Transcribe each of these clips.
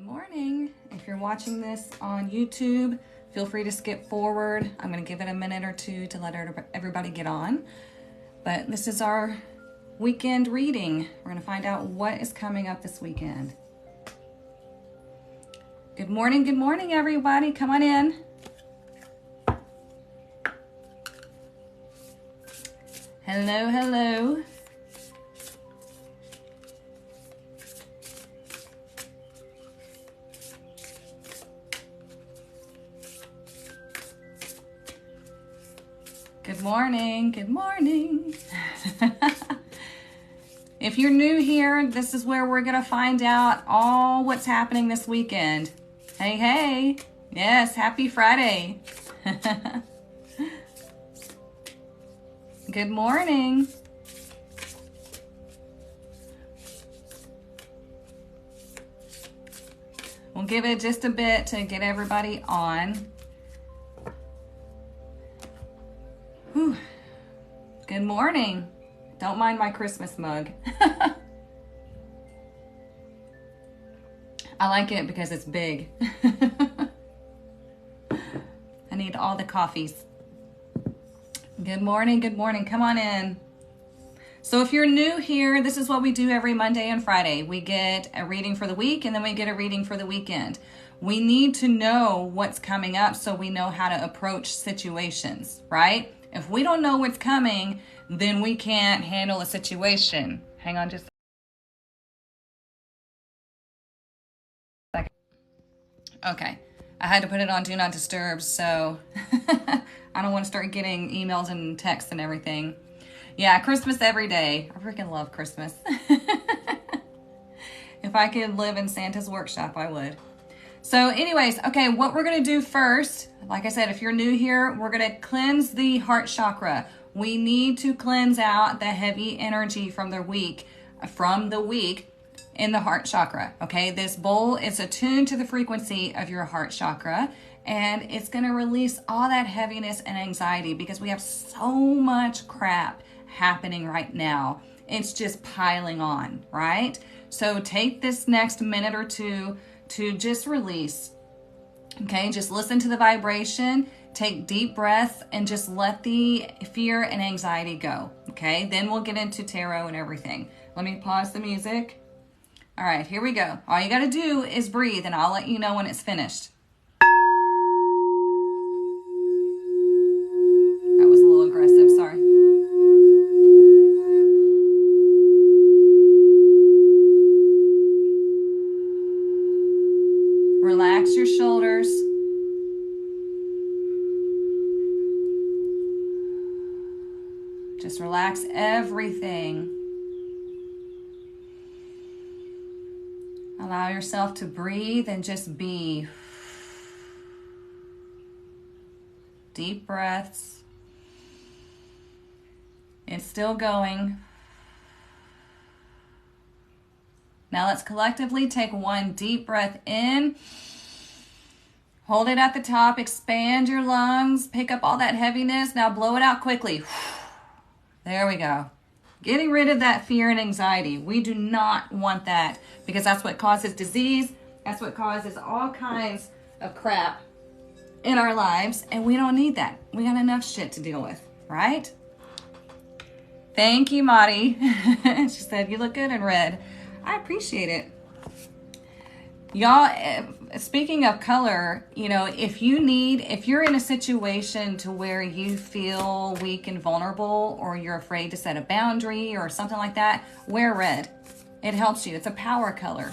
morning. If you're watching this on YouTube, feel free to skip forward. I'm going to give it a minute or two to let everybody get on. But this is our weekend reading. We're going to find out what is coming up this weekend. Good morning, everybody. Come on in. Hello, hello. Good morning, good morning. If you're new here, this is where we're gonna find out all what's happening this weekend. Hey, hey. Yes, happy Friday. Good morning. We'll give it just a bit to get everybody on. Whew. Good morning. Don't mind my Christmas mug. I like it because it's big. I need all the coffees. Good morning, good morning. Come on in. So if you're new here, this is what we do every Monday and Friday. We get a reading for the week and then we get a reading for the weekend. We need to know what's coming up so we know how to approach situations, right? If we don't know what's coming, then we can't handle a situation. Hang on just a second. Okay, I had to put it on Do Not Disturb, so I don't want to start getting emails and texts and everything. Yeah, Christmas every day. I freaking love Christmas. If I could live in Santa's workshop, I would. So anyways, okay, what we're going to do first, like I said, if you're new here, we're going to cleanse the heart chakra. We need to cleanse out the heavy energy from the week in the heart chakra, okay? This bowl is attuned to the frequency of your heart chakra, and it's going to release all that heaviness and anxiety because we have so much crap happening right now. It's just piling on, right? So take this next minute or two to just release, okay? Just listen to the vibration, take deep breaths, and just let the fear and anxiety go, okay? Then we'll get into tarot and everything. Let me pause the music. All right, here we go. All you gotta do is breathe, and I'll let you know when it's finished. That was a little aggressive, sorry. Relax your shoulders. Just relax everything. Allow yourself to breathe and just be. Deep breaths. It's still going. Now let's collectively take one deep breath in. Hold it at the top, expand your lungs, pick up all that heaviness. Now blow it out quickly. There we go. Getting rid of that fear and anxiety. We do not want that because that's what causes disease. That's what causes all kinds of crap in our lives, and we don't need that. We got enough shit to deal with, right? Thank you, Madi. She said, you look good in red. I appreciate it. Y'all, speaking of color, you know, if you're in a situation to where you feel weak and vulnerable, or you're afraid to set a boundary or something like that, wear red. It helps you. It's a power color.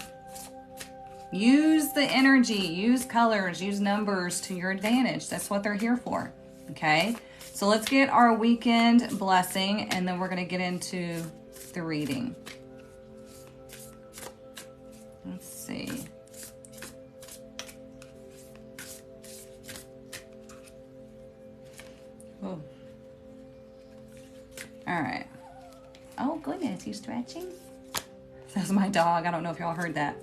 Use the energy, use colors, use numbers to your advantage. That's what they're here for, okay? So let's get our weekend blessing, and then we're going to get into the reading. Let's see. Oh. All right. Oh, goodness, you stretching? That's my dog. I don't know if y'all heard that.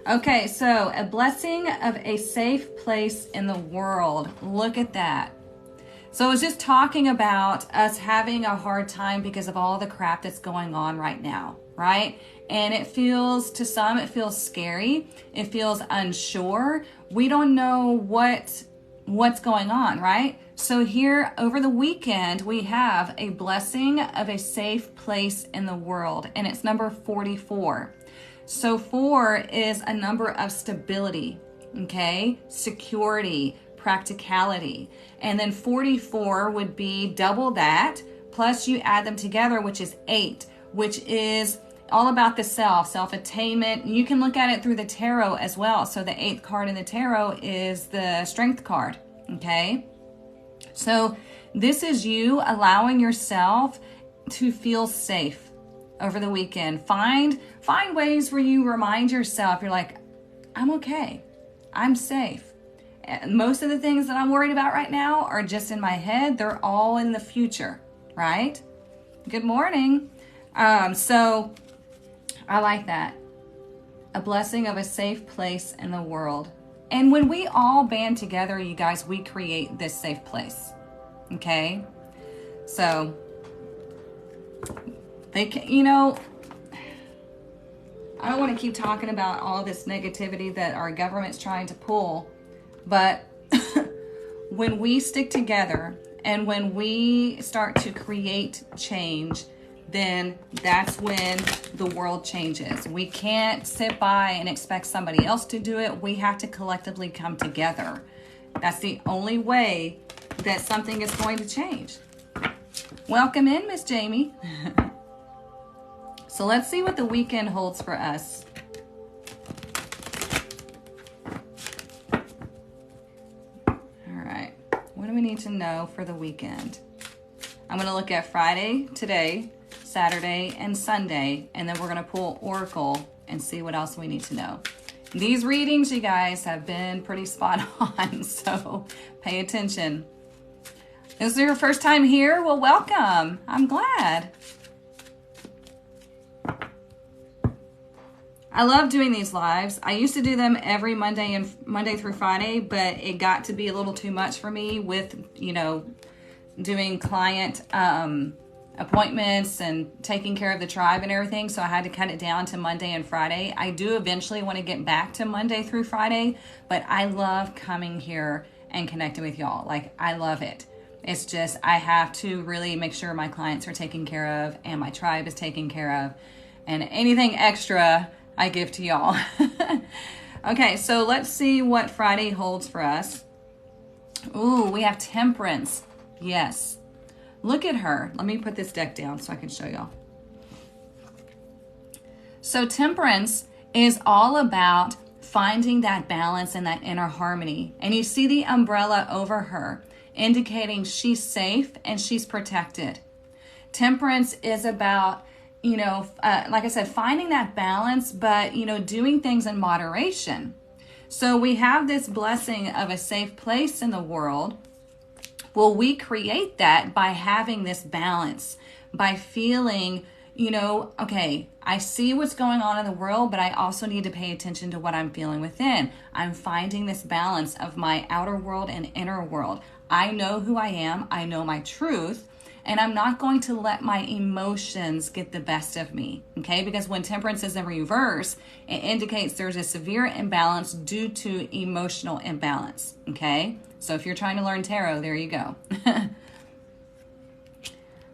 Okay, so a blessing of a safe place in the world. Look at that. So I was just talking about us having a hard time because of all the crap that's going on right now, right? And it feels, to some, it feels scary. It feels unsure. We don't know what's going on, right? So here over the weekend, we have a blessing of a safe place in the world, and it's number 44. So 4 is a number of stability, okay? Security, practicality. And then 44 would be double that, plus you add them together, which is 8, which is all about the self-attainment. You can look at it through the tarot as well. So the 8th card in the tarot is the strength card, okay? So this is you allowing yourself to feel safe over the weekend. Find ways where you remind yourself, you're like, I'm okay, I'm safe. And most of the things that I'm worried about right now are just in my head. They're all in the future, right? Good morning. So I like that. A blessing of a safe place in the world. And when we all band together, you guys, we create this safe place. Okay? So, they can, you know, I don't want to keep talking about all this negativity that our government's trying to pull, but when we stick together and when we start to create change, then that's when the world changes. We can't sit by and expect somebody else to do it. We have to collectively come together. That's the only way that something is going to change. Welcome in, Miss Jamie. So let's see what the weekend holds for us. All right. What do we need to know for the weekend? I'm going to look at Friday, today, Saturday, and Sunday, and then we're going to pull Oracle and see what else we need to know. These readings, you guys, have been pretty spot on, so pay attention. This is your first time here? Well, welcome. I'm glad. I love doing these lives. I used to do them every Monday through Friday, but it got to be a little too much for me with, you know, doing client appointments and taking care of the tribe and everything. So I had to cut it down to Monday and Friday. I do eventually want to get back to Monday through Friday, but I love coming here and connecting with y'all. Like, I love it. It's just, I have to really make sure my clients are taken care of and my tribe is taken care of, and anything extra I give to y'all. Okay, so let's see what Friday holds for us. Ooh, we have Temperance. Yes. Look at her. Let me put this deck down so I can show y'all. So Temperance is all about finding that balance and that inner harmony. And you see the umbrella over her, indicating she's safe and she's protected. Temperance is about, you know, like I said, finding that balance, but, you know, doing things in moderation. So we have this blessing of a safe place in the world. Well, we create that by having this balance, by feeling, you know, okay, I see what's going on in the world, but I also need to pay attention to what I'm feeling within. I'm finding this balance of my outer world and inner world. I know who I am. I know my truth. And I'm not going to let my emotions get the best of me, okay? Because when Temperance is in reverse, it indicates there's a severe imbalance due to emotional imbalance, okay? So if you're trying to learn tarot, there you go.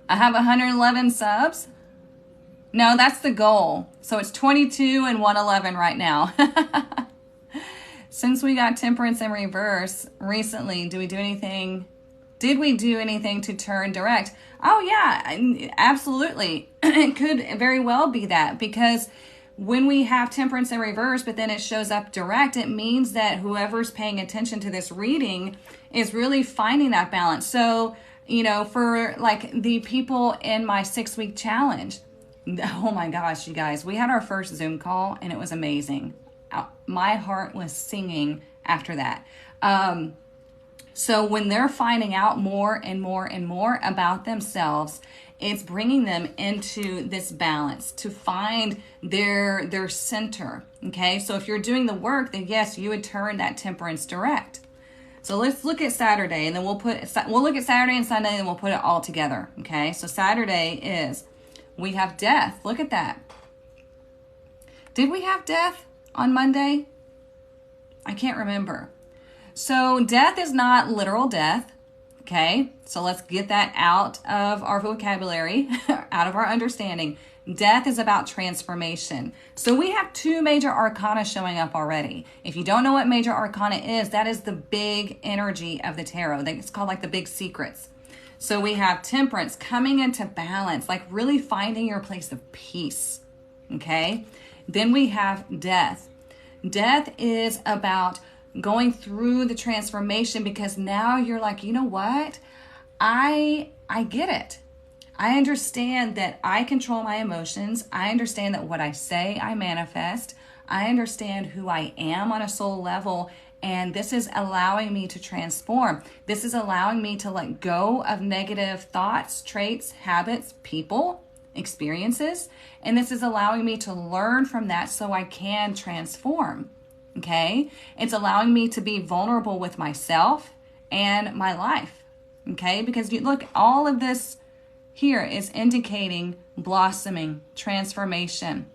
I have 111 subs. No, that's the goal. So it's 22 and 111 right now. Since we got Temperance in reverse recently, did we do anything to turn direct? Oh yeah, absolutely. It could very well be that, because when we have Temperance in reverse, but then it shows up direct, it means that whoever's paying attention to this reading is really finding that balance. So, you know, for like the people in my 6-week challenge, oh my gosh, you guys, we had our first Zoom call and it was amazing. My heart was singing after that. So when they're finding out more and more and more about themselves, it's bringing them into this balance to find their center, okay? So if you're doing the work, then yes, you would turn that Temperance direct. So let's look at Saturday, and then we'll look at Saturday and Sunday, and we'll put it all together, okay? So Saturday is, we have Death. Look at that. Did we have death on Monday? I can't remember. So death is not literal death. Okay, so let's get that out of our vocabulary, out of our understanding. Death is about transformation. So we have 2 major arcana showing up already. If you don't know what major arcana is, that is the big energy of the tarot. It's called like the big secrets. So we have temperance, coming into balance, like really finding your place of peace. Okay, then we have death. Death is about going through the transformation, because now you're like, you know what? I get it. I understand that I control my emotions. I understand that what I say, I manifest. I understand who I am on a soul level. And this is allowing me to transform. This is allowing me to let go of negative thoughts, traits, habits, people, experiences. And this is allowing me to learn from that so I can transform. Okay? It's allowing me to be vulnerable with myself and my life. Okay? Because you look, all of this here is indicating blossoming, transformation.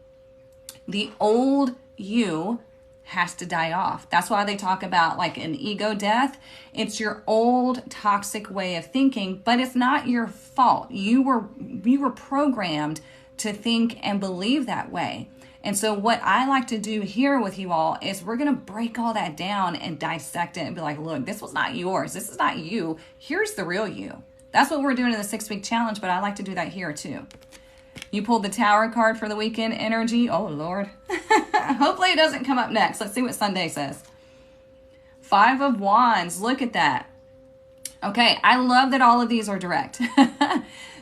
The old you has to die off. That's why they talk about like an ego death. It's your old toxic way of thinking, but it's not your fault. You were programmed to think and believe that way. And so what I like to do here with you all is we're going to break all that down and dissect it and be like, look, this was not yours. This is not you. Here's the real you. That's what we're doing in the 6-week challenge, but I like to do that here too. You pulled the Tower card for the weekend energy. Oh, Lord. Hopefully it doesn't come up next. Let's see what Sunday says. 5 of Wands. Look at that. Okay, I love that all of these are direct.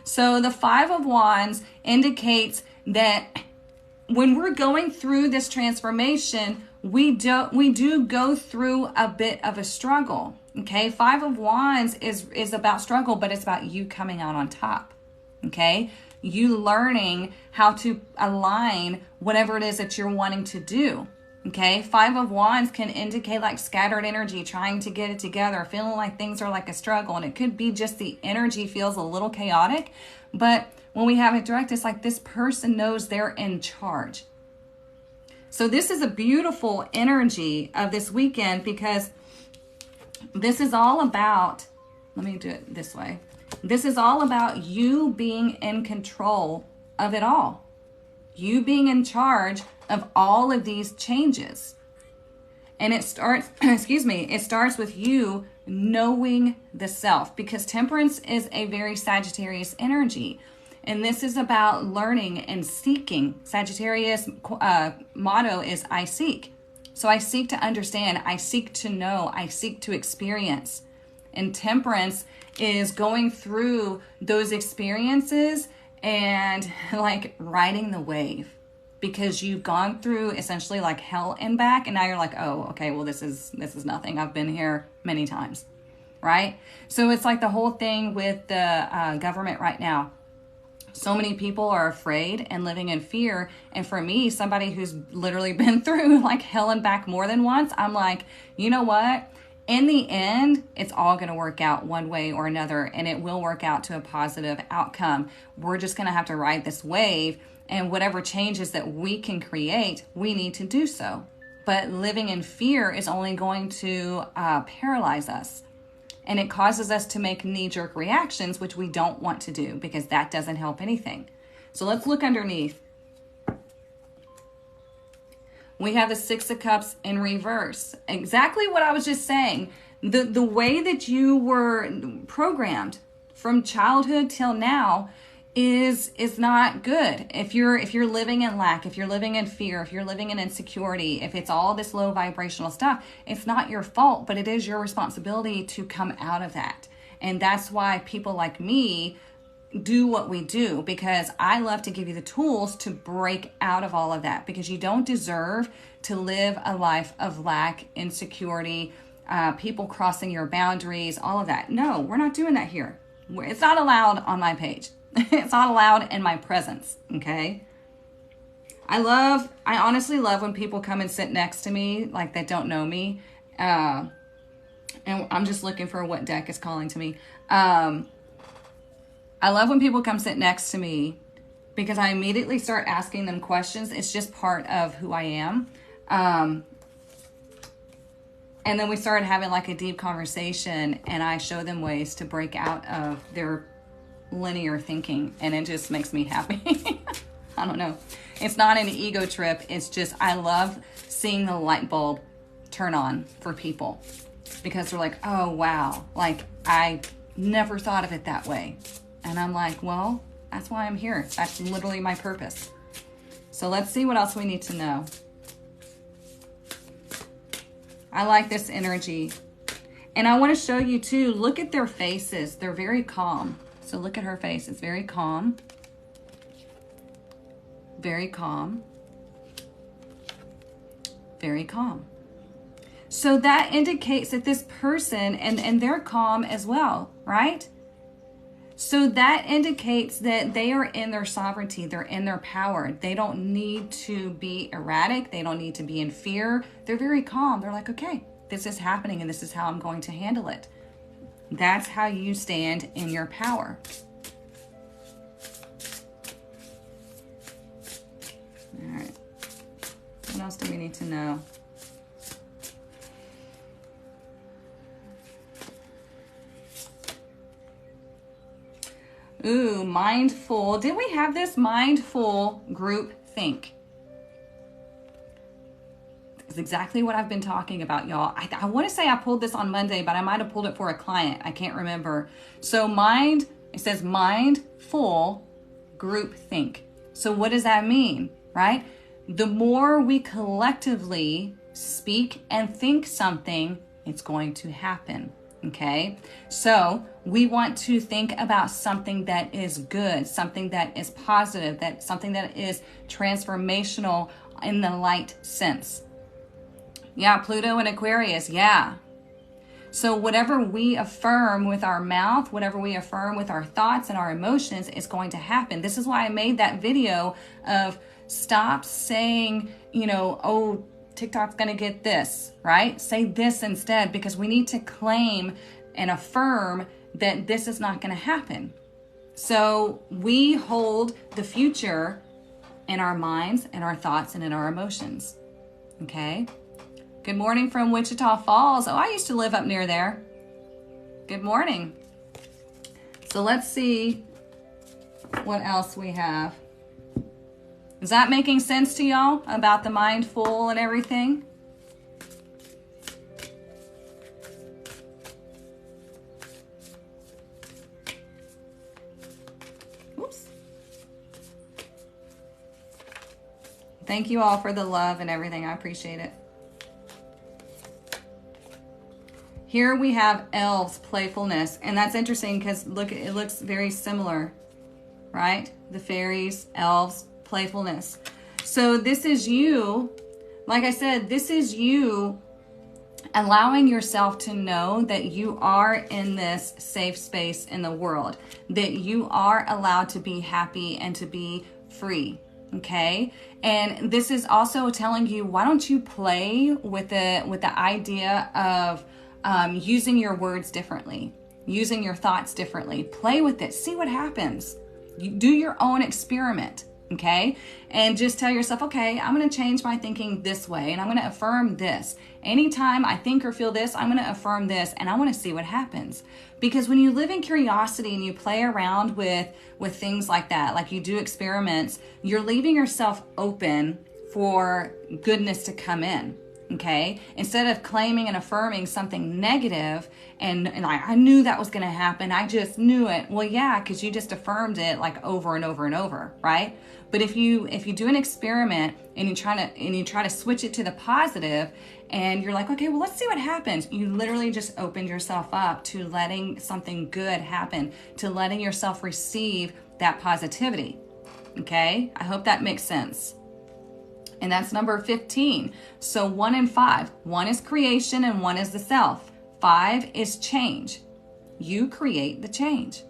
So the 5 of Wands indicates that when we're going through this transformation, we do go through a bit of a struggle. Okay, 5 of Wands is about struggle, but it's about you coming out on top. Okay, you learning how to align whatever it is that you're wanting to do. Okay, 5 of Wands can indicate like scattered energy, trying to get it together, feeling like things are like a struggle. And it could be just the energy feels a little chaotic. But when we have it direct, it's like this person knows they're in charge. So this is a beautiful energy of this weekend, because this is all about, let me do it this way. This is all about you being in control of it all. You being in charge of all of these changes. And it starts, it starts with you knowing the self, because temperance is a very Sagittarius energy. And this is about learning and seeking. Sagittarius motto is I seek. So I seek to understand, I seek to know, I seek to experience. And temperance is going through those experiences and like riding the wave, because you've gone through essentially like hell and back, and now you're like, oh, okay, well, this is nothing. I've been here many times, right? So it's like the whole thing with the government right now. So many people are afraid and living in fear. And for me, somebody who's literally been through like hell and back more than once, I'm like, you know what? In the end, it's all going to work out one way or another, and it will work out to a positive outcome. We're just going to have to ride this wave, and whatever changes that we can create, we need to do so. But living in fear is only going to paralyze us. And it causes us to make knee-jerk reactions, which we don't want to do, because that doesn't help anything. So let's look underneath. We have the 6 of Cups in reverse. Exactly what I was just saying. The way that you were programmed from childhood till now is not good. If you're living in lack, if you're living in fear, if you're living in insecurity, if it's all this low vibrational stuff, it's not your fault, but it is your responsibility to come out of that. And that's why people like me do what we do, because I love to give you the tools to break out of all of that, because you don't deserve to live a life of lack, insecurity, people crossing your boundaries, all of that. No, we're not doing that here. It's not allowed on my page. It's not allowed in my presence, okay? I honestly love when people come and sit next to me like they don't know me. And I'm just looking for what deck is calling to me. I love when people come sit next to me because I immediately start asking them questions. It's just part of who I am. And then we started having like a deep conversation, and I show them ways to break out of their linear thinking, and it just makes me happy. I don't know. It's not an ego trip. It's just, I love seeing the light bulb turn on for people, because they're like, oh, wow, like I never thought of it that way. And I'm like, well, that's why I'm here. That's literally my purpose. So let's see what else we need to know. I like this energy. And I want to show you too, look at their faces. They're very calm. So look at her face. It's very calm. Very calm. Very calm. So that indicates that this person, and they're calm as well, right? So that indicates that they are in their sovereignty. They're in their power. They don't need to be erratic. They don't need to be in fear. They're very calm. They're like, okay, this is happening and this is how I'm going to handle it. That's how you stand in your power. All right. What else do we need to know? Ooh, mindful. Did we have this mindful group think? It's exactly what I've been talking about, y'all. I want to say I pulled this on Monday, but I might have pulled it for a client. I can't remember. So it says mindful group think. So what does that mean, right? The more we collectively speak and think something, it's going to happen. Okay, so we want to think about something that is good, something that is positive, something that is transformational in the light sense. Yeah, Pluto and Aquarius, yeah. So whatever we affirm with our mouth, whatever we affirm with our thoughts and our emotions is going to happen. This is why I made that video of stop saying, oh, TikTok's going to get this, right? Say this instead, because we need to claim and affirm that this is not going to happen. So we hold the future in our minds and our thoughts and in our emotions. Okay. Good morning from Wichita Falls. Oh, I used to live up near there. Good morning. So let's see what else we have. Is that making sense to y'all about the mindful and everything? Oops. Thank you all for the love and everything. I appreciate it. Here we have elves, playfulness. And that's interesting because look, it looks very similar, right? The fairies, elves, playfulness. So this is you, like I said, this is you allowing yourself to know that you are in this safe space in the world, that you are allowed to be happy and to be free. Okay. And this is also telling you, why don't you play with the idea of using your words differently, using your thoughts differently. Play with it. See what happens. You do your own experiment. Okay. And just tell yourself, okay, I'm going to change my thinking this way. And I'm going to affirm this. Anytime I think or feel this, I'm going to affirm this. And I want to see what happens. Because when you live in curiosity and you play around with things like that, like you do experiments, you're leaving yourself open for goodness to come in. Okay. Instead of claiming and affirming something negative and I knew that was going to happen. I just knew it. Well, yeah, because you just affirmed it like over and over and over. Right. But if you do an experiment and you try to switch it to the positive and you're like, okay, well, let's see what happens. You literally just opened yourself up to letting something good happen, to letting yourself receive that positivity. Okay. I hope that makes sense. And that's number 15. So 1 and 5. 1 is creation and 1 is the self. 5 is change. You create the change.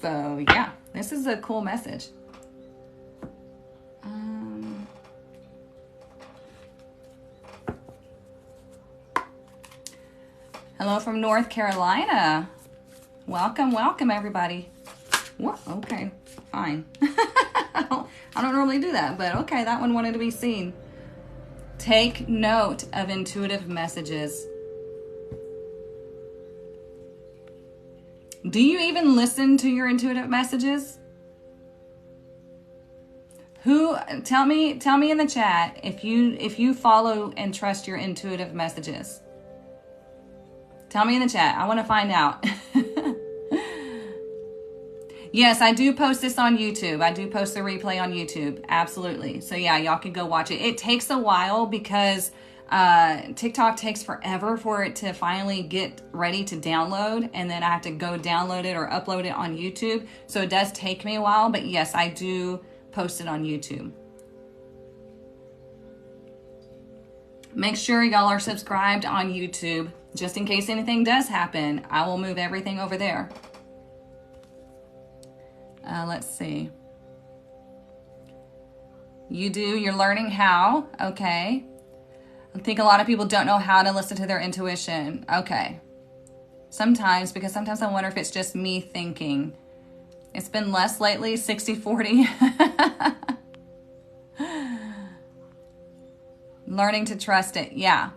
So yeah, this is a cool message. Hello from North Carolina. Welcome, welcome everybody. What? Okay, fine. I don't normally do that, but okay, that one wanted to be seen. Take note of intuitive messages. Do you even listen to your intuitive messages? Tell me in the chat if you follow and trust your intuitive messages. Tell me in the chat. I want to find out. Yes, I do post this on YouTube. I do post the replay on YouTube. Absolutely. So yeah, y'all can go watch it. It takes a while because TikTok takes forever for it to finally get ready to download, and then I have to go download it or upload it on YouTube. So it does take me a while, but yes, I do post it on YouTube. Make sure y'all are subscribed on YouTube, just in case anything does happen. I will move everything over there. Let's see. You're learning how. Okay. I think a lot of people don't know how to listen to their intuition. Okay. Sometimes, because sometimes I wonder if it's just me thinking. It's been less lately, 60-40. Learning to trust it. Yeah.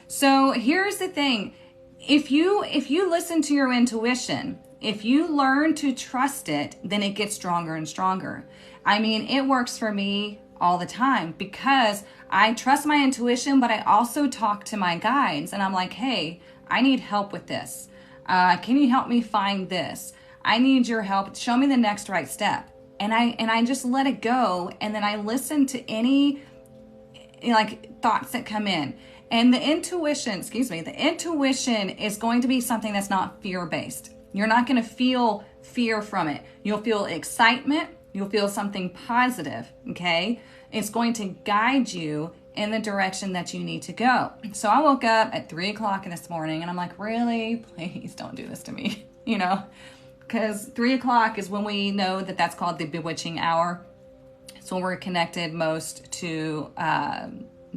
So here's the thing. If you listen to your intuition, if you learn to trust it, then it gets stronger and stronger. I mean, it works for me all the time because I trust my intuition, but I also talk to my guides and I'm like, hey, I need help with this. Can you help me find this? I need your help. Show me the next right step. And I just let it go. And then I listen to any like thoughts that come in. And the intuition is going to be something that's not fear-based. You're not going to feel fear from it. You'll feel excitement. You'll feel something positive, okay? It's going to guide you in the direction that you need to go. So I woke up at 3 o'clock this morning and I'm like, really? Please don't do this to me, Because 3 o'clock is when we know that that's called the bewitching hour. It's when we're connected most to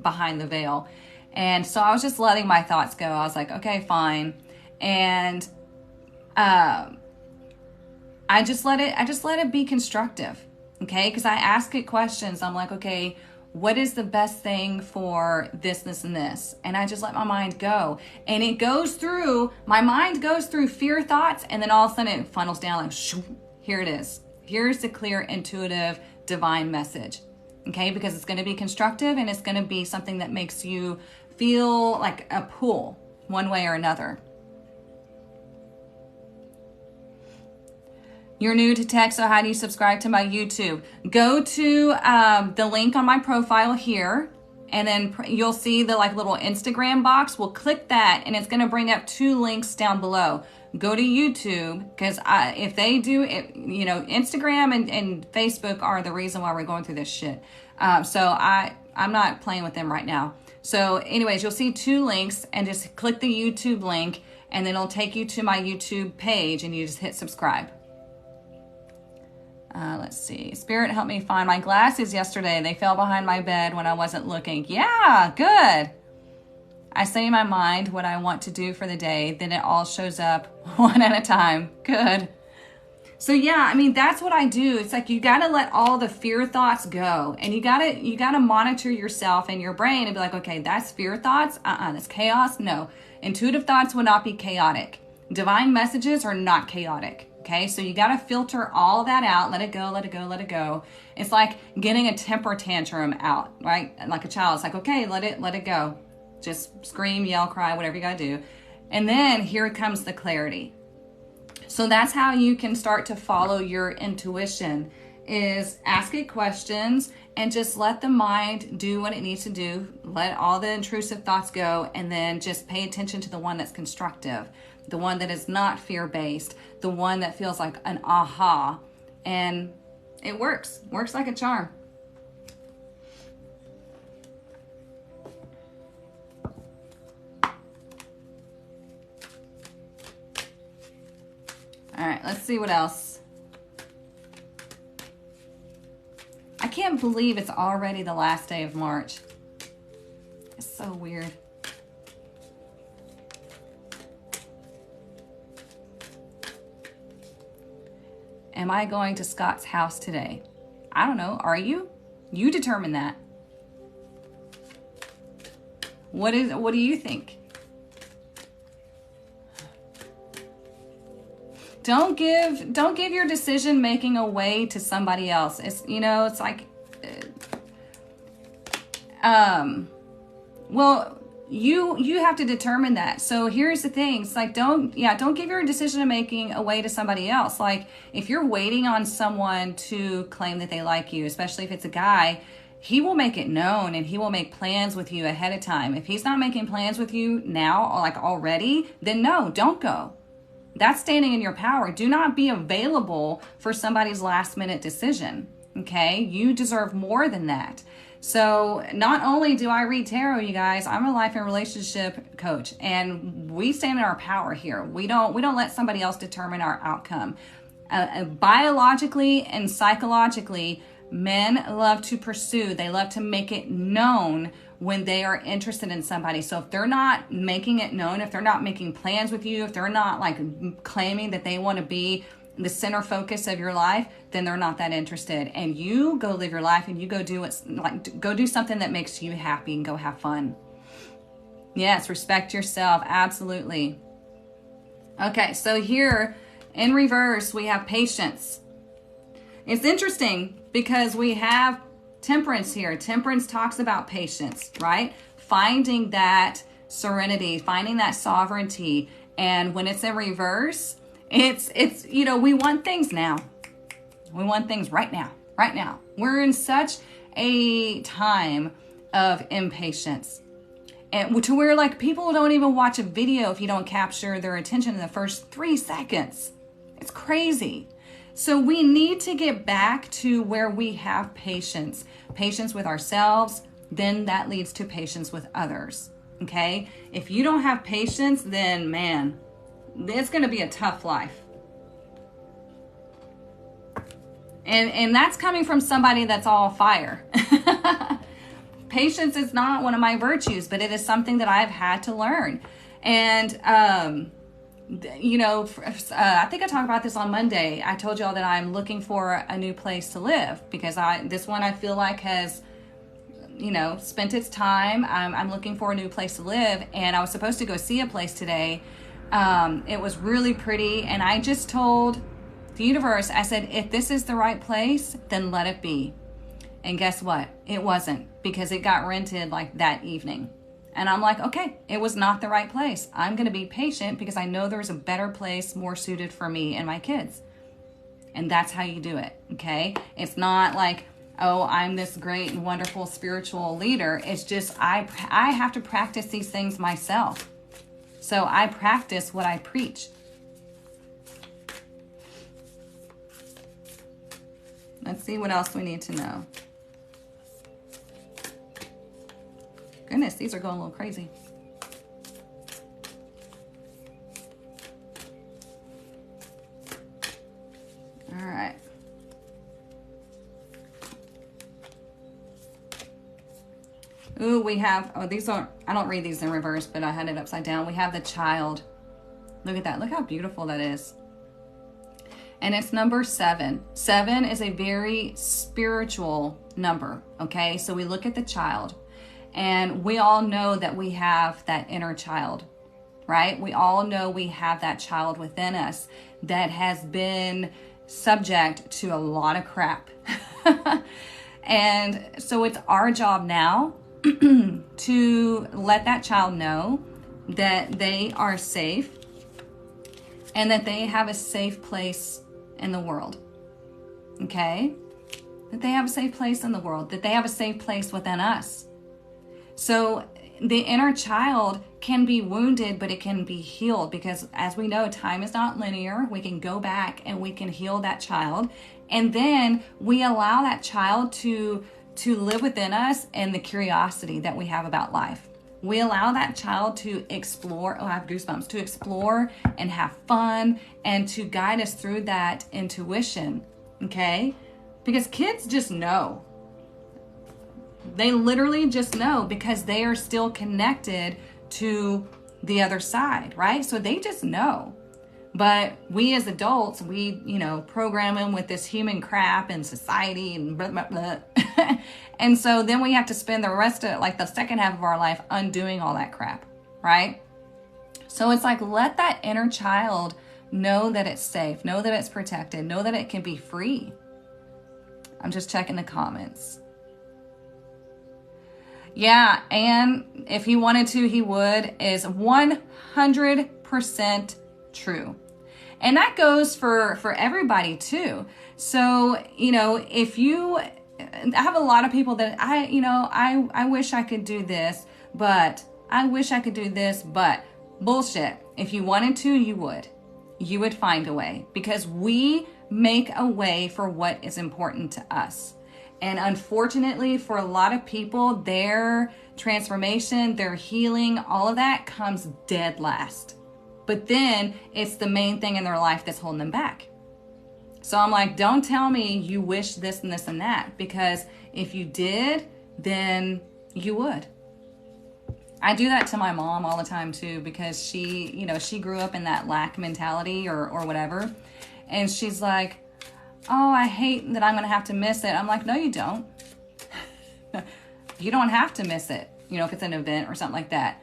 behind the veil. And so I was just letting my thoughts go. I was like, okay, fine. And I just let it be constructive. Okay. Cause I ask it questions. I'm like, okay, what is the best thing for this, and this? And I just let my mind go. And my mind goes through fear thoughts. And then all of a sudden it funnels down like, shoo, here it is. Here's the clear, intuitive, divine message. Okay. Because it's going to be constructive and it's going to be something that makes you feel like a pull one way or another. You're new to tech, so how do you subscribe to my YouTube? Go to the link on my profile here, and then you'll see the little Instagram box. We'll click that, and it's going to bring up 2 links down below. Go to YouTube, because if they do it, Instagram and Facebook are the reason why we're going through this shit. So I'm not playing with them right now. So anyways, you'll see 2 links, and just click the YouTube link, and then it'll take you to my YouTube page, and you just hit subscribe. Let's see. Spirit helped me find my glasses yesterday. They fell behind my bed when I wasn't looking. Yeah, good. I say in my mind what I want to do for the day. Then it all shows up one at a time. Good. So yeah, I mean, that's what I do. It's like you got to let all the fear thoughts go. And you got to monitor yourself and your brain and be like, okay, that's fear thoughts. That's chaos. No. Intuitive thoughts will not be chaotic. Divine messages are not chaotic. Okay, so you got to filter all that out. Let it go, let it go, let it go. It's like getting a temper tantrum out, right? Like a child. It's like, okay, let it go. Just scream, yell, cry, whatever you got to do. And then here comes the clarity. So that's how you can start to follow your intuition, is ask it questions and just let the mind do what it needs to do. Let all the intrusive thoughts go, and then just pay attention to the one that's constructive, the one that is not fear-based, the one that feels like an aha. And it works like a charm. All right, let's see what else. I can't believe it's already the last day of March. It's so weird. am I going to Scott's house today? I don't know. Are you? You determine that. What do you think? Don't give your decision making away to somebody else. It's, it's like, well, you have to determine that. So here's the thing. It's like, don't give your decision making away to somebody else. Like, if you're waiting on someone to claim that they like you, especially if it's a guy, he will make it known and he will make plans with you ahead of time. If he's not making plans with you now, or like already, then no, don't go. That's standing in your power. Do not be available for somebody's last minute decision. Okay? You deserve more than that. So not only do I read tarot, you guys, I'm a life and relationship coach, and we stand in our power here. We don't let somebody else determine our outcome. Biologically and psychologically, men love to pursue. They love to make it known when they are interested in somebody. So if they're not making it known, if they're not making plans with you, if they're not like claiming that they want to be the center focus of your life, then they're not that interested. And you go live your life and you go do something that makes you happy and go have fun. Yes, respect yourself. Absolutely. Okay, so here in reverse, we have patience. It's interesting because we have Temperance here. Temperance talks about patience, right? Finding that serenity, finding that sovereignty. And when it's in reverse, it's we want things now. We want things right now, right now. We're in such a time of impatience. And to where like people don't even watch a video if you don't capture their attention in the first 3 seconds. It's crazy. So we need to get back to where we have patience. Patience with ourselves, then that leads to patience with others. Okay? If you don't have patience, then man, it's going to be a tough life. And that's coming from somebody that's all fire. Patience is not one of my virtues, but it is something that I've had to learn. And, I think I talked about this on Monday. I told y'all that I'm looking for a new place to live because this one I feel like has, spent its time. I'm looking for a new place to live, and I was supposed to go see a place today. It was really pretty, and I just told the universe, I said, if this is the right place, then let it be. And guess what? It wasn't, because it got rented like that evening. And I'm like, okay, it was not the right place. I'm going to be patient because I know there's a better place more suited for me and my kids. And that's how you do it, okay? It's not like, oh, I'm this great and wonderful spiritual leader. It's just I have to practice these things myself. So I practice what I preach. Let's see what else we need to know. Goodness, these are going a little crazy. All right. Ooh, we have, these aren't, I don't read these in reverse, but I had it upside down. We have the Child. Look at that. Look how beautiful that is. And it's number 7. 7 is a very spiritual number, okay? So we look at the Child. And we all know that we have that inner child, right? We all know we have that child within us that has been subject to a lot of crap. And so it's our job now to let that child know that they are safe and that they have a safe place in the world, okay? That they have a safe place in the world, that they have a safe place within us. So the inner child can be wounded, but it can be healed because, as we know, time is not linear. We can go back and we can heal that child. And then we allow that child to live within us and the curiosity that we have about life. We allow that child to explore, I have goosebumps, to explore and have fun and to guide us through that intuition, okay? Because kids just know. They literally just know because they are still connected to the other side, right? So they just know. But we as adults, we, you know, program them with this human crap and society and blah, blah, blah. And so then we have to spend the rest of, like the second half of our life undoing all that crap, right? So it's like, let that inner child know that it's safe, know that it's protected, know that it can be free. I'm just checking the comments. Yeah, and if he wanted to, he would, is 100% true. And that goes for everybody too. So, you know, if you, I have a lot of people that I wish I could do this, but I wish I could do this, but bullshit. If you wanted to, you would. You would find a way, because we make a way for what is important to us. And unfortunately, for a lot of people, their transformation, their healing, all of that comes dead last. But then it's the main thing in their life that's holding them back. So I'm like, don't tell me you wish this and this and that, because if you did, then you would. I do that to my mom all the time too, because she, you know, she grew up in that lack mentality or whatever. And she's like, oh, I hate that I'm going to have to miss it. I'm like, no, you don't. You don't have to miss it, you know, if it's an event or something like that.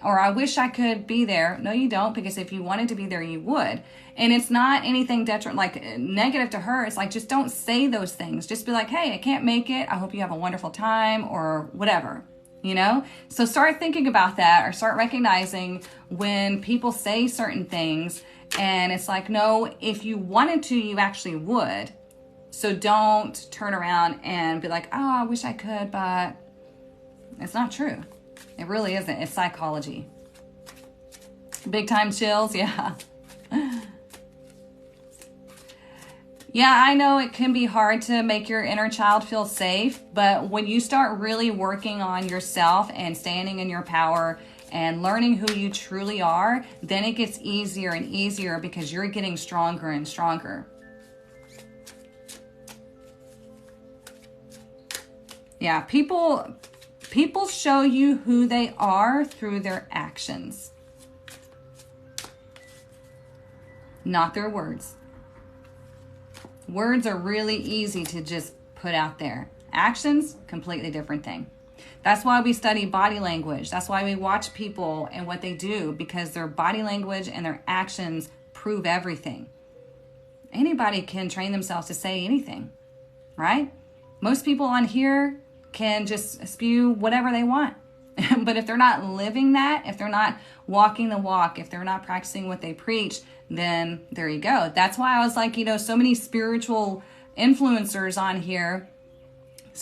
Or I wish I could be there. No, you don't, because if you wanted to be there, you would. And it's not anything negative to her. It's like, just don't say those things. Just be like, hey, I can't make it. I hope you have a wonderful time, or whatever, you know? So start thinking about that, or start recognizing when people say certain things. And it's like, no, if you wanted to, you actually would. So don't turn around and be like, oh, I wish I could, but it's not true. It really isn't. It's psychology. Big time chills, yeah. Yeah, I know it can be hard to make your inner child feel safe, but when you start really working on yourself and standing in your power and learning who you truly are, then it gets easier and easier, because you're getting stronger and stronger. Yeah, people show you who they are through their actions, not their words. Words are really easy to just put out there. Actions, completely different thing. That's why we study body language. That's why we watch people and what they do, because their body language and their actions prove everything. Anybody can train themselves to say anything, right? Most people on here can just spew whatever they want. But if they're not living that, if they're not walking the walk, if they're not practicing what they preach, then there you go. That's why I was like, you know, so many spiritual influencers on here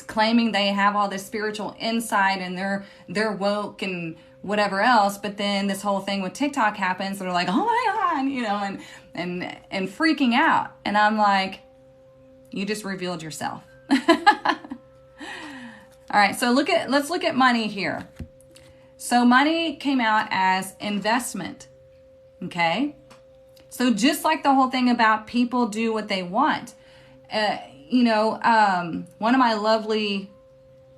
claiming they have all this spiritual insight and they're woke and whatever else, but then this whole thing with TikTok happens, and they're like, oh my God, you know, and freaking out. And I'm like, you just revealed yourself. All right, so let's look at money here. So money came out as investment, okay? So just like the whole thing about people do what they want, you know, one of my lovely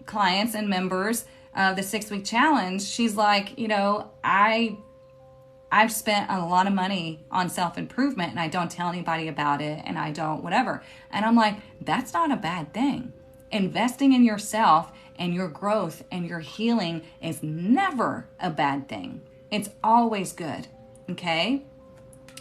clients and members of the 6-week challenge, she's like, you know, I've spent a lot of money on self-improvement and I don't tell anybody about it and I don't whatever. And I'm like, that's not a bad thing. Investing in yourself and your growth and your healing is never a bad thing. It's always good, okay?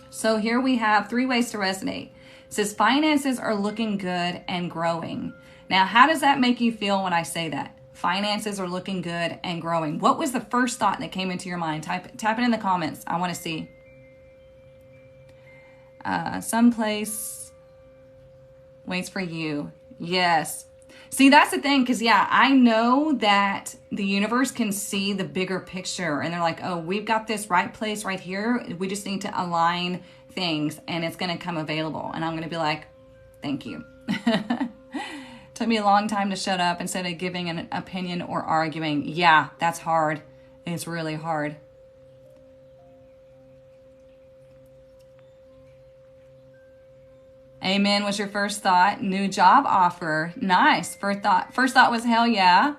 So here we have 3 ways to resonate. It says finances are looking good and growing. Now, how does that make you feel when I say that? Finances are looking good and growing. What was the first thought that came into your mind? Type it in the comments. I want to see. Someplace waits for you. Yes. See, that's the thing, because, yeah, I know that the universe can see the bigger picture, and they're like, oh, we've got this right place right here. We just need to align things, and it's going to come available. And I'm going to be like, thank you. Took me a long time to shut up instead of giving an opinion or arguing. Yeah, that's hard. It's really hard. Amen was your first thought. New job offer. Nice. First thought was hell yeah.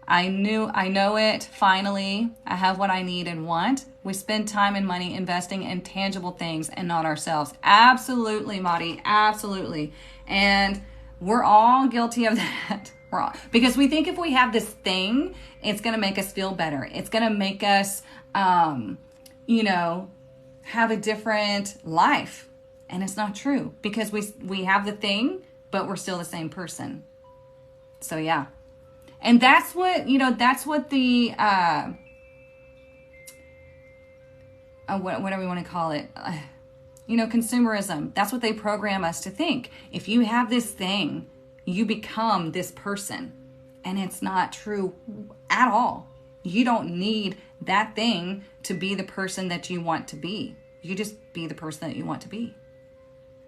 I know it. Finally, I have what I need and want. We spend time and money investing in tangible things and not ourselves. Absolutely, Madi. Absolutely. And we're all guilty of that. Because we think if we have this thing, it's going to make us feel better. It's going to make us, have a different life. And it's not true, because we have the thing, but we're still the same person. So yeah. And that's what the, whatever we want to call it, consumerism. That's what they program us to think. If you have this thing, you become this person. And it's not true at all. You don't need that thing to be the person that you want to be. You just be the person that you want to be.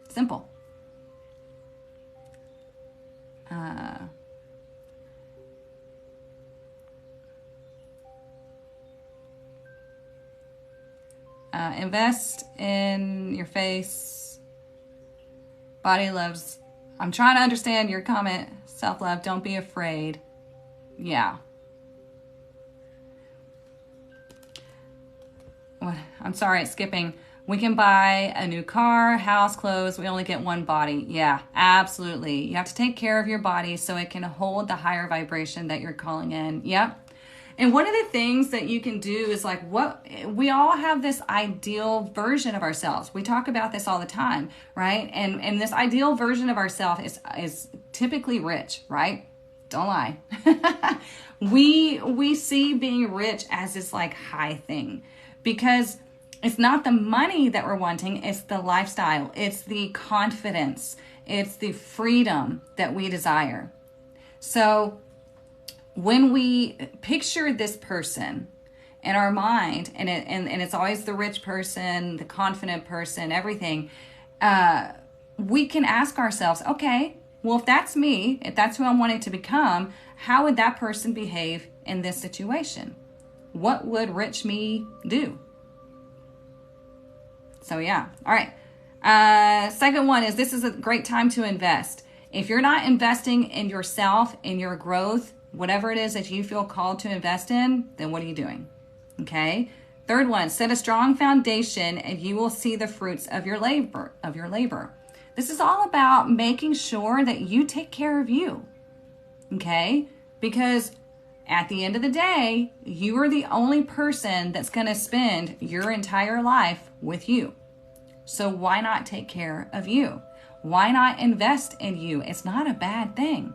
Simple. Invest in your face. Body loves. I'm trying to understand your comment. Self-love. Don't be afraid. Yeah. I'm sorry, it's skipping. We can buy a new car, house, clothes. We only get one body. Yeah, absolutely. You have to take care of your body so it can hold the higher vibration that you're calling in. Yep. And one of the things that you can do is we all have this ideal version of ourselves. We talk about this all the time, right? And this ideal version of ourselves is typically rich, right? Don't lie. We see being rich as this high thing, because it's not the money that we're wanting, it's the lifestyle, it's the confidence, it's the freedom that we desire. So when we picture this person in our mind, and it's always the rich person, the confident person, everything, we can ask ourselves, okay, well, if that's me, if that's who I'm wanting to become, how would that person behave in this situation? What would rich me do? So yeah. All right. Second one is, this is a great time to invest. If you're not investing in yourself, in your growth, whatever it is that you feel called to invest in, then what are you doing? Okay. Third one, set a strong foundation and you will see the fruits of your labor. This is all about making sure that you take care of you. Okay. Because at the end of the day, you are the only person that's going to spend your entire life with you. So why not take care of you? Why not invest in you? It's not a bad thing.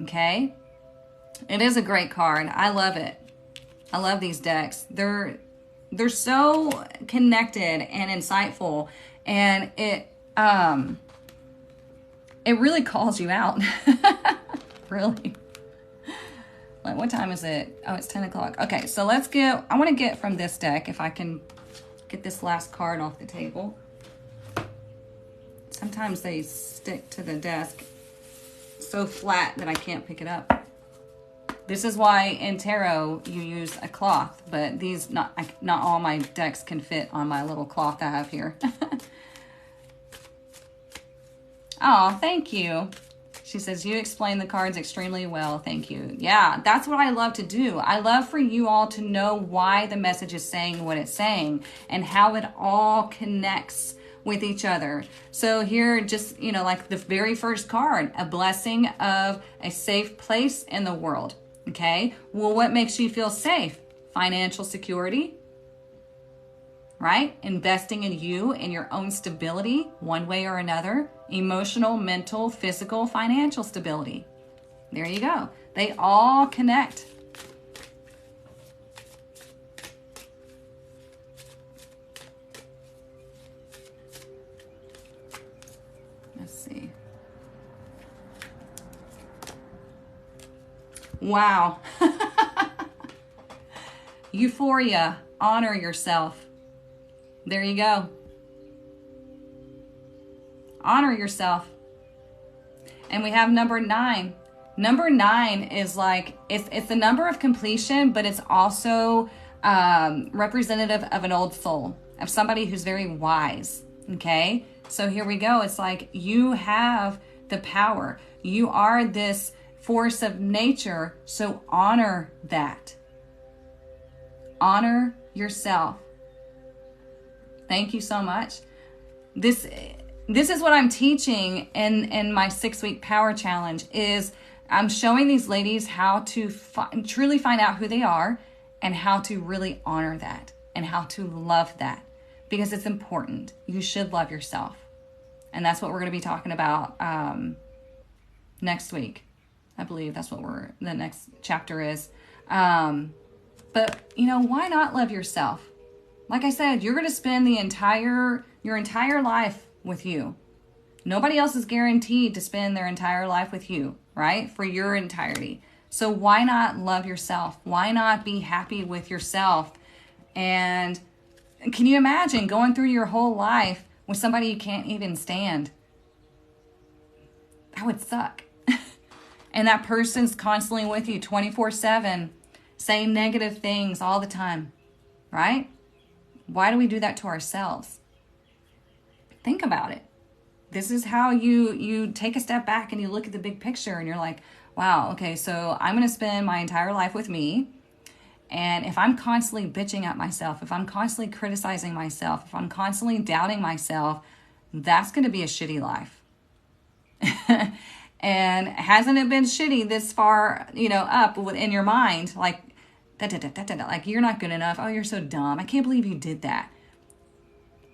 Okay? It is a great card. I love it. I love these decks. They're so connected and insightful, and it really calls you out. Really. What time is it? Oh, it's 10 o'clock. Okay, so I want to get from this deck, if I can get this last card off the table. Sometimes they stick to the desk so flat that I can't pick it up. This is why in tarot you use a cloth, but not all my decks can fit on my little cloth I have here. Oh, thank you. She says, you explain the cards extremely well. Thank you. Yeah, that's what I love to do. I love for you all to know why the message is saying what it's saying and how it all connects with each other. So here, just, like the very first card, a blessing of a safe place in the world. Okay. Well, what makes you feel safe? Financial security, right? Investing in you and your own stability, one way or another. Emotional, mental, physical, financial stability. There you go. They all connect. Let's see. Wow. Euphoria. Honor yourself. There you go. Honor yourself. And we have number 9. Number 9 is it's the number of completion, but it's also representative of an old soul, of somebody who's very wise. Okay. So here we go. It's like you have the power. You are this force of nature. So honor that. Honor yourself. Thank you so much. This is what I'm teaching in my 6-week power challenge is I'm showing these ladies how to truly find out who they are and how to really honor that and how to love that, because it's important. You should love yourself. And that's what we're going to be talking about next week. I believe that's what the next chapter is. But, why not love yourself? Like I said, you're going to spend your entire life with you. Nobody else is guaranteed to spend their entire life with you, right? For your entirety. So why not love yourself? Why not be happy with yourself? And can you imagine going through your whole life with somebody you can't even stand? That would suck. And that person's constantly with you 24/7, saying negative things all the time, right? Why do we do that to ourselves? Think about it. This is how you take a step back and you look at the big picture and you're like, wow, okay, so I'm going to spend my entire life with me. And if I'm constantly bitching at myself, if I'm constantly criticizing myself, if I'm constantly doubting myself, that's going to be a shitty life. And hasn't it been shitty this far, up in your mind? Like, like you're not good enough. Oh, you're so dumb. I can't believe you did that.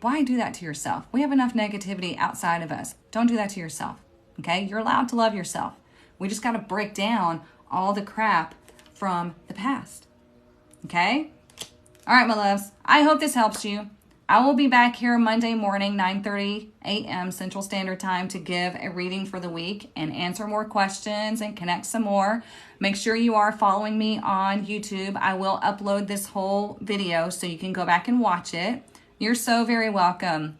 Why do that to yourself? We have enough negativity outside of us. Don't do that to yourself. Okay? You're allowed to love yourself. We just got to break down all the crap from the past. Okay? All right, my loves. I hope this helps you. I will be back here Monday morning, 9:30 a.m. Central Standard Time to give a reading for the week and answer more questions and connect some more. Make sure you are following me on YouTube. I will upload this whole video so you can go back and watch it. You're so very welcome.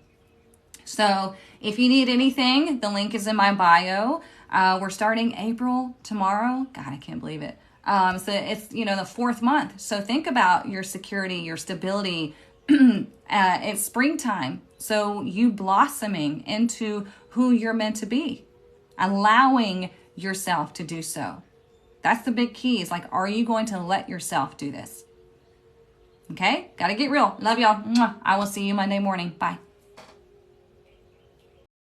So if you need anything, the link is in my bio. We're starting April tomorrow. God, I can't believe it. So it's, the 4th month. So think about your security, your stability. It's springtime. So you blossoming into who you're meant to be, allowing yourself to do so. That's the big key is like, are you going to let yourself do this? Okay? Got to get real. Love y'all. Mwah. I will see you Monday morning. Bye.